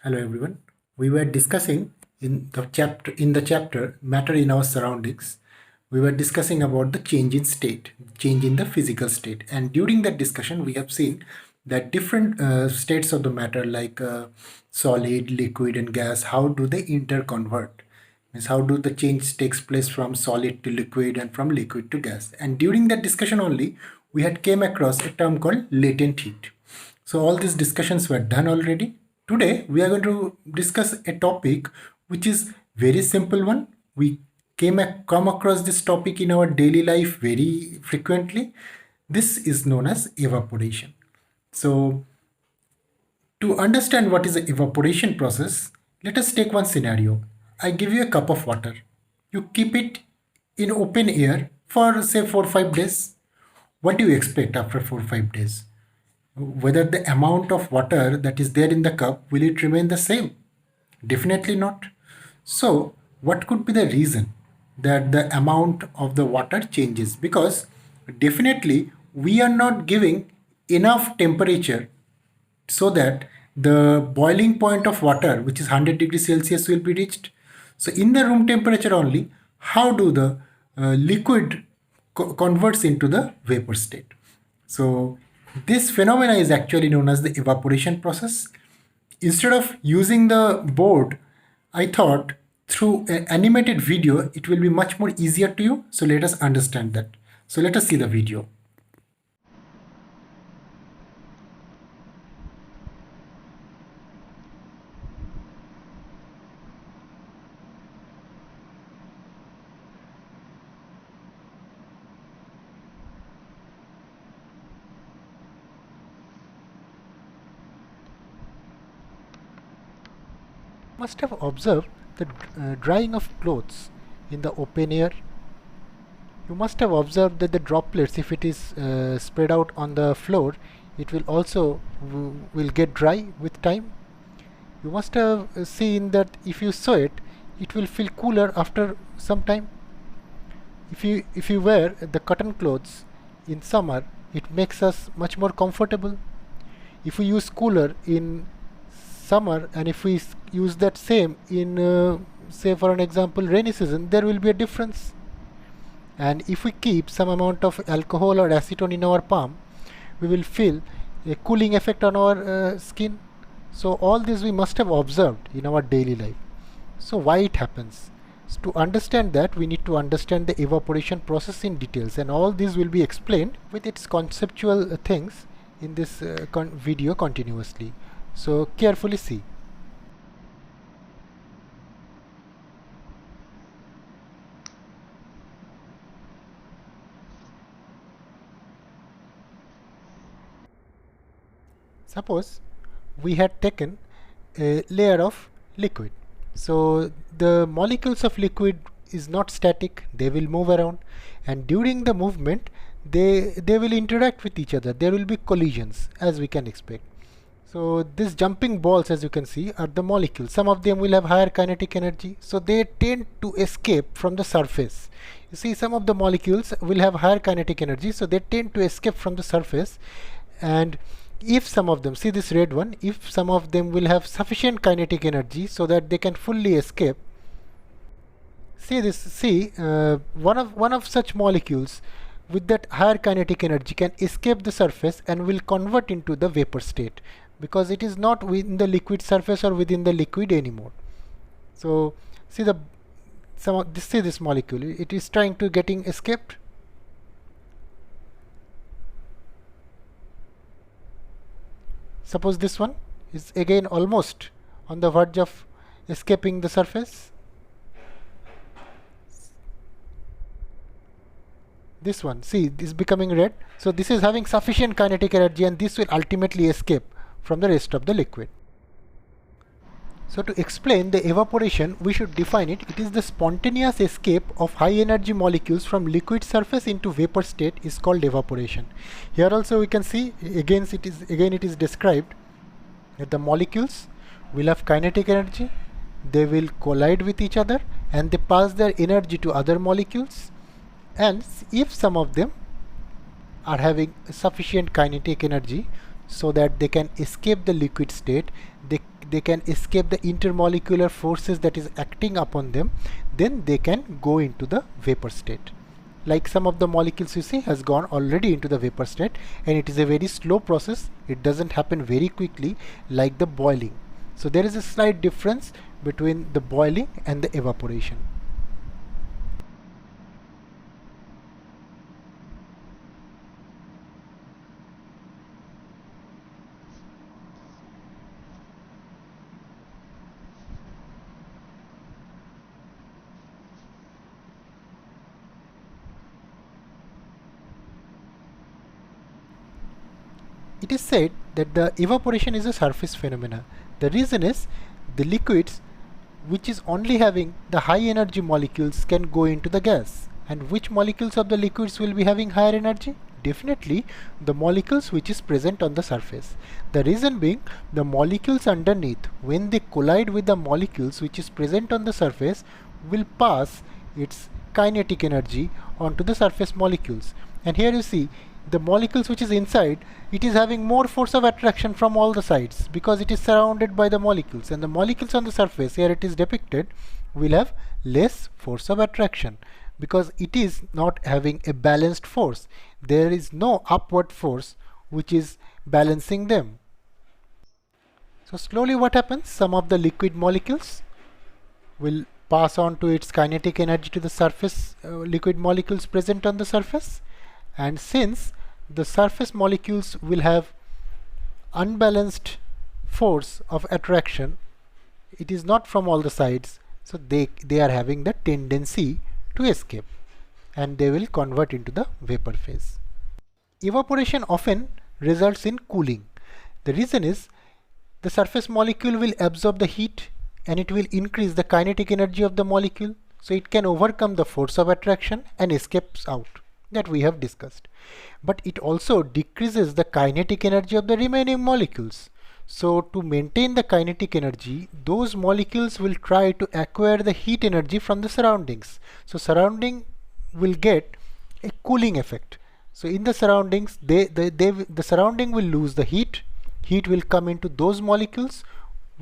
Hello everyone. We were discussing in the chapter Matter in Our Surroundings. We were discussing about the change in state, change in the physical state. And during that discussion, we have seen that different states of the matter like solid, liquid and gas, how do they interconvert? Means how do the change takes place from solid to liquid and from liquid to gas? And during that discussion only, we had came across a term called latent heat. So all these discussions were done already. Today we are going to discuss a topic which is very simple one. We come across this topic in our daily life very frequently. This is known as evaporation. So to understand what is the evaporation process, let us take one scenario. I give you a cup of water. You keep it in open air for say 4 or 5 days. What do you expect after 4 or 5 days? Whether the amount of water that is there in the cup, will it remain the same? Definitely not. So what could be the reason that the amount of the water changes? Because definitely we are not giving enough temperature so that the boiling point of water, which is 100 degrees Celsius, will be reached. So in the room temperature only, how do the liquid converts into the vapor state? So this phenomena is actually known as the evaporation process. Instead of using the board, I thought through an animated video, it will be much more easier to you. So let us understand that. So let us see the video. Must have observed the drying of clothes in the open air. You must have observed that the droplets, if it is spread out on the floor, it will also will get dry with time. You must have seen that if you sew it, it will feel cooler after some time. If you wear the cotton clothes in summer, it makes us much more comfortable. If we use cooler in summer and if we use that same in say for an example rainy season, there will be a difference. And if we keep some amount of alcohol or acetone in our palm, we will feel a cooling effect on our skin. So all this we must have observed in our daily life. So why it happens? So to understand that, we need to understand the evaporation process in details, and all this will be explained with its conceptual things in this video continuously. So carefully see. Suppose we had taken a layer of liquid. So the molecules of liquid is not static, they will move around, and during the movement they will interact with each other. There will be collisions, as we can expect. So these jumping balls, as you can see, are the molecules. Some of them will have higher kinetic energy, so they tend to escape from the surface. You see, some of the molecules will have higher kinetic energy, so they tend to escape from the surface. And if some of them, see this red one, if some of them will have sufficient kinetic energy so that they can fully escape, see this, see one of such molecules with that higher kinetic energy can escape the surface and will convert into the vapor state, because it is not within the liquid surface or within the liquid anymore. So see see this molecule, it is trying to getting escaped. Suppose this one is again almost on the verge of escaping the surface. This one, see, this is becoming red. So this is having sufficient kinetic energy, and this will ultimately escape from the rest of the liquid. So to explain the evaporation, we should define it. It is the spontaneous escape of high energy molecules from liquid surface into vapor state is called evaporation. Here also we can see again it is described that the molecules will have kinetic energy, they will collide with each other and they pass their energy to other molecules, and if some of them are having sufficient kinetic energy so that they can escape the liquid state, they can escape the intermolecular forces that is acting upon them, then they can go into the vapor state. Like some of the molecules you see has gone already into the vapor state, and it is a very slow process. It doesn't happen very quickly like the boiling. So there is a slight difference between the boiling and the evaporation. It is said that the evaporation is a surface phenomena. The reason is the liquids which is only having the high energy molecules can go into the gas. And which molecules of the liquids will be having higher energy? Definitely the molecules which is present on the surface. The reason being, the molecules underneath, when they collide with the molecules which is present on the surface, will pass its kinetic energy onto the surface molecules. And here you see the molecules which is inside, it is having more force of attraction from all the sides because it is surrounded by the molecules, and the molecules on the surface, here it is depicted, will have less force of attraction because it is not having a balanced force. There is no upward force which is balancing them. So slowly what happens? Some of the liquid molecules will pass on to its kinetic energy to the surface liquid molecules present on the surface, and since the surface molecules will have unbalanced force of attraction, it is not from all the sides, so they are having the tendency to escape and they will convert into the vapor phase. Evaporation often results in cooling. The reason is the surface molecule will absorb the heat and it will increase the kinetic energy of the molecule, so it can overcome the force of attraction and escapes out, that we have discussed. But it also decreases the kinetic energy of the remaining molecules. So to maintain the kinetic energy, those molecules will try to acquire the heat energy from the surroundings. So surrounding will get a cooling effect. So in the surroundings, the surrounding will lose the heat. Heat will come into those molecules,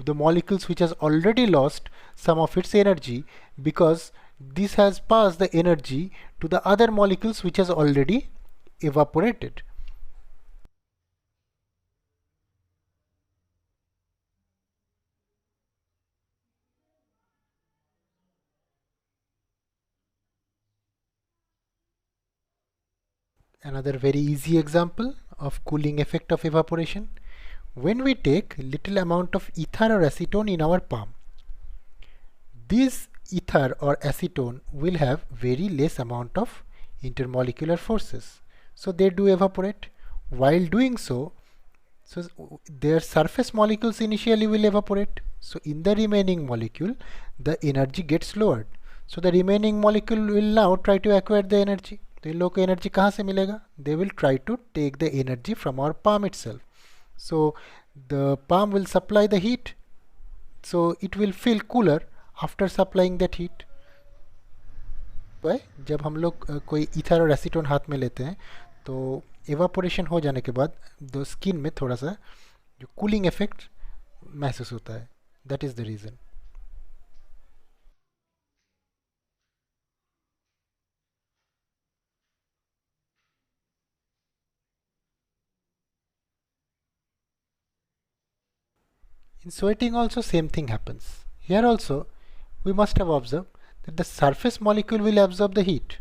the molecules which has already lost some of its energy, because this has passed the energy to the other molecules which has already evaporated. Another very easy example of cooling effect of evaporation. When we take little amount of ether or acetone in our palm, this ether or acetone will have very less amount of intermolecular forces, so they do evaporate. While doing so, their surface molecules initially will evaporate, so in the remaining molecule the energy gets lowered, so the remaining molecule will now try to acquire the energy. तो इन लोग को energy कहाँ से मिलेगा? They will try to take the energy from our palm itself. So the palm will supply the heat, so it will feel cooler after supplying that heat. जब हम लोग कोई ईथर और एसीटोन हाथ में लेते हैं तो एवापोरेशन हो जाने के बाद दो स्किन में थोड़ा सा जो कूलिंग इफेक्ट महसूस होता है. That is the reason. In sweating also same thing happens. Here also we must have observed that the surface molecule will absorb the heat.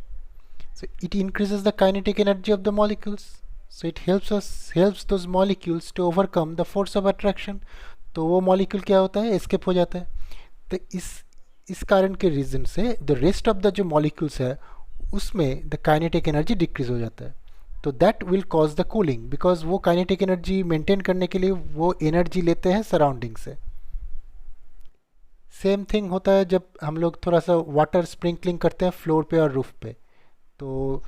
So it increases the kinetic energy of the molecules. So it helps those molecules to overcome the force of attraction. तो वो molecule क्या होता है? Escape हो जाता है. तो इस कारण के reason से the rest of the जो molecules है उसमें the kinetic energy decrease हो जाता है. तो that will cause the cooling because वो kinetic energy maintain करने के लिए वो energy लेते हैं surrounding से. सेम थिंग होता है जब हम लोग थोड़ा सा वाटर स्प्रिंकलिंग करते हैं फ्लोर पे और रूफ पे. तो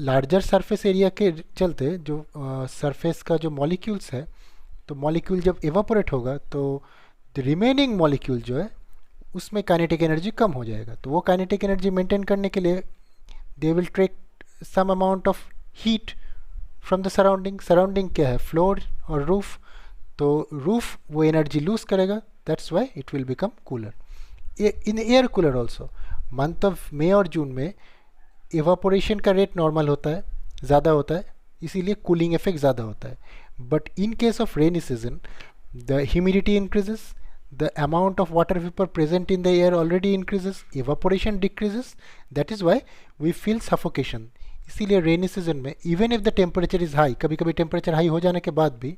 लार्जर सरफेस एरिया के चलते जो सरफेस का जो मॉलिक्यूल्स है, तो मॉलिक्यूल जब एवापोरेट होगा तो द रिमेनिंग मॉलिक्यूल जो है उसमें काइनेटिक एनर्जी कम हो जाएगा. तो वो काइनेटिक एनर्जी मेंटेन करने के लिए they will take some amount of heat from the surrounding. Surrounding क्या है? फ्लोर और रूफ. तो रूफ वो एनर्जी लूज करेगा, that's why it will become cooler. In air cooler also month of May और जून में एवापोरेशन का रेट नॉर्मल होता है, ज़्यादा होता है, इसीलिए कूलिंग इफेक्ट ज़्यादा होता है। But in case of rainy season the humidity increases, the amount of water vapor present in the air already increases, evaporation decreases, that is why we feel suffocation। इसीलिए रेनी सीजन में even if the temperature is high, कभी कभी temperature high हो जाने के बाद भी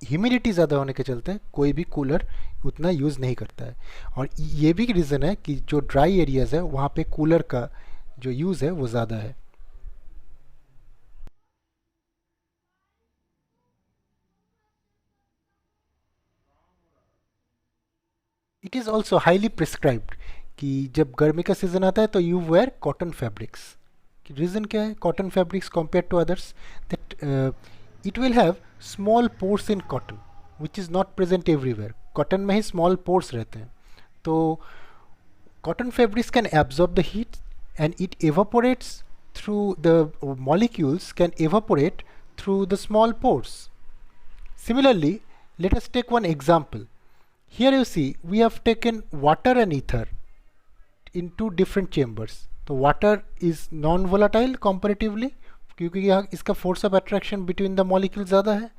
humidity ज़्यादा होने के चलते कोई भी कूलर उतना यूज़ नहीं करता है। और ये भी रीज़न है कि जो ड्राई एरियाज़ है वहाँ पे कूलर का जो यूज़ है वो ज़्यादा है। It is also highly prescribed कि जब गर्मी का सीज़न आता है तो you wear cotton fabrics. Reason क्या है cotton fabrics compare to others, that it will have small pores in cotton which is not present everywhere. Cotton में ही स्मॉल पोर्स रहते हैं, तो cotton fabrics can absorb the heat and it evaporates through the molecules can evaporate through the small pores. Similarly, let us take one example. Here you see we have taken water and ether in two different chambers. तो water is non-volatile comparatively क्योंकि यहाँ इसका force of attraction between the molecules ज़्यादा है,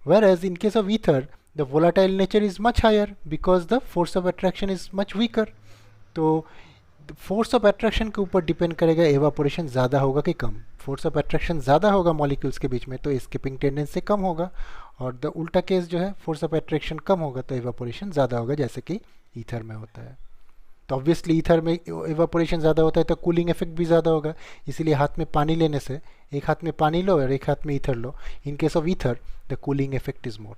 whereas in case of ether the volatile nature is much higher because the force of attraction is much weaker। तो force of attraction के ऊपर depend करेगा evaporation ज़्यादा होगा कि कम। फोर्स ऑफ अट्रैक्शन ज़्यादा होगा मॉलिक्यूल्स के बीच में तो एस्केपिंग टेंडेंसी कम होगा, और द उल्टा केस जो है फोर्स ऑफ अट्रैक्शन कम होगा तो एवापोरेशन ज़्यादा होगा, जैसे कि ईथर में होता है। तो ऑब्वियसली ईथर में एवापोरेशन ज़्यादा होता है तो कूलिंग इफेक्ट भी ज़्यादा होगा, इसीलिए हाथ में पानी लेने से एक हाथ में पानी लो और एक हाथ में ether low, in case of ether the cooling effect is more.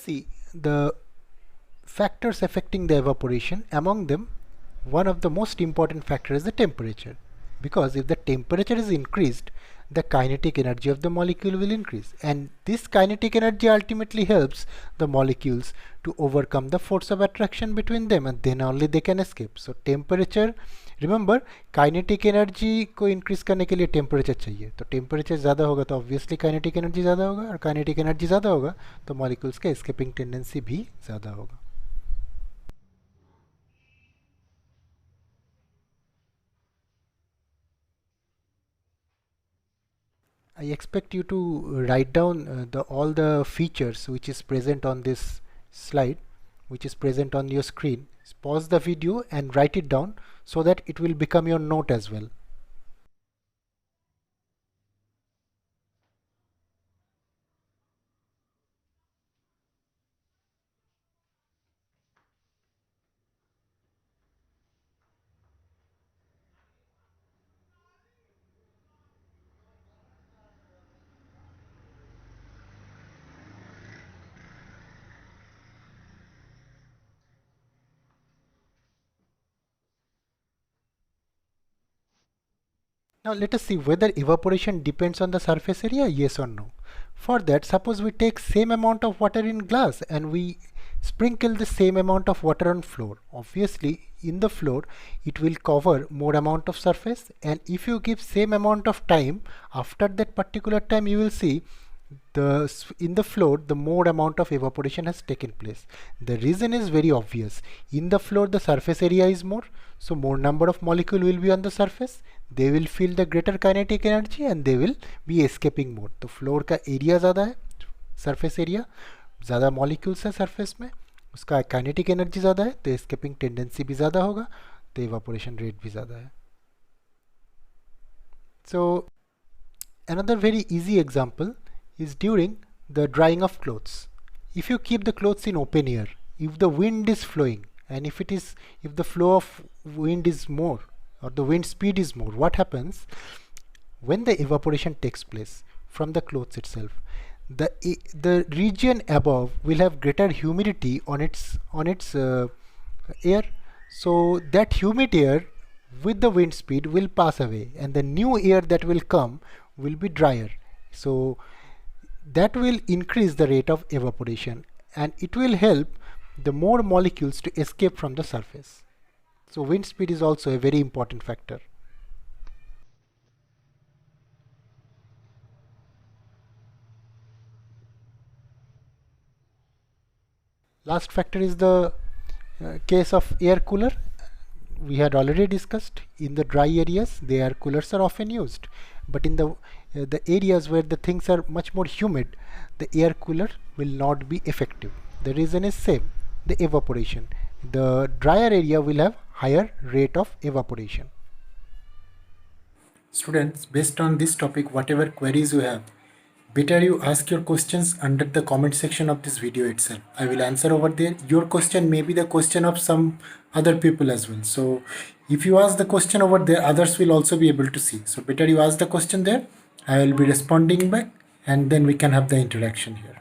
See the factors affecting the evaporation, among them one of the most important factor is the temperature, because if the temperature is increased the kinetic energy of the molecule will increase, and this kinetic energy ultimately helps the molecules to overcome the force of attraction between them and then only they can escape। So temperature, remember kinetic energy को increase करने के लिए temperature चाहिए, तो temperature ज़्यादा होगा तो obviously kinetic energy ज़्यादा होगा, और काइनेटिक एनर्जी ज़्यादा होगा तो मॉलिक्यूल्स का एस्केपिंग टेंडेंसी भी ज़्यादा होगा। I expect you to write down all the features which is present on this slide, which is present on your screen. Pause the video and write it down so that it will become your note as well. Now let us see whether evaporation depends on the surface area, yes or no. For that, suppose we take same amount of water in glass and we sprinkle the same amount of water on floor. Obviously in the floor it will cover more amount of surface, and if you give same amount of time, after that particular time you will see in the floor the more amount of evaporation has taken place. The reason is very obvious. In the floor the surface area is more, so more number of molecule will be on the surface, they will feel the greater kinetic energy and they will be escaping more। तो floor का area ज़्यादा है, surface area ज़्यादा, molecules है surface में, उसका kinetic energy ज़्यादा है तो एस्केपिंग टेंडेंसी भी ज़्यादा होगा, सकते evaporation rate भी ज़्यादा है. So another very easy example is during the drying of clothes. If you keep the clothes in open air, if the wind is flowing, and if the flow of wind is more or the wind speed is more, what happens when the evaporation takes place from the clothes itself? The region above will have greater humidity on its air, so that humid air with the wind speed will pass away, and the new air that will come will be drier. So that will increase the rate of evaporation, and it will help the more molecules to escape from the surface. So wind speed is also a very important factor. Last factor is the case of air cooler. We had already discussed in the dry areas the air coolers are often used, but in the areas where the things are much more humid, the air cooler will not be effective. The reason is same, the evaporation. The drier area will have higher rate of evaporation. Students, based on this topic, whatever queries you have, better you ask your questions under the comment section of this video itself. I will answer over there. Your question may be the question of some other people as well. So if you ask the question over there, others will also be able to see. So better you ask the question there. I will be responding back, and then we can have the interaction here.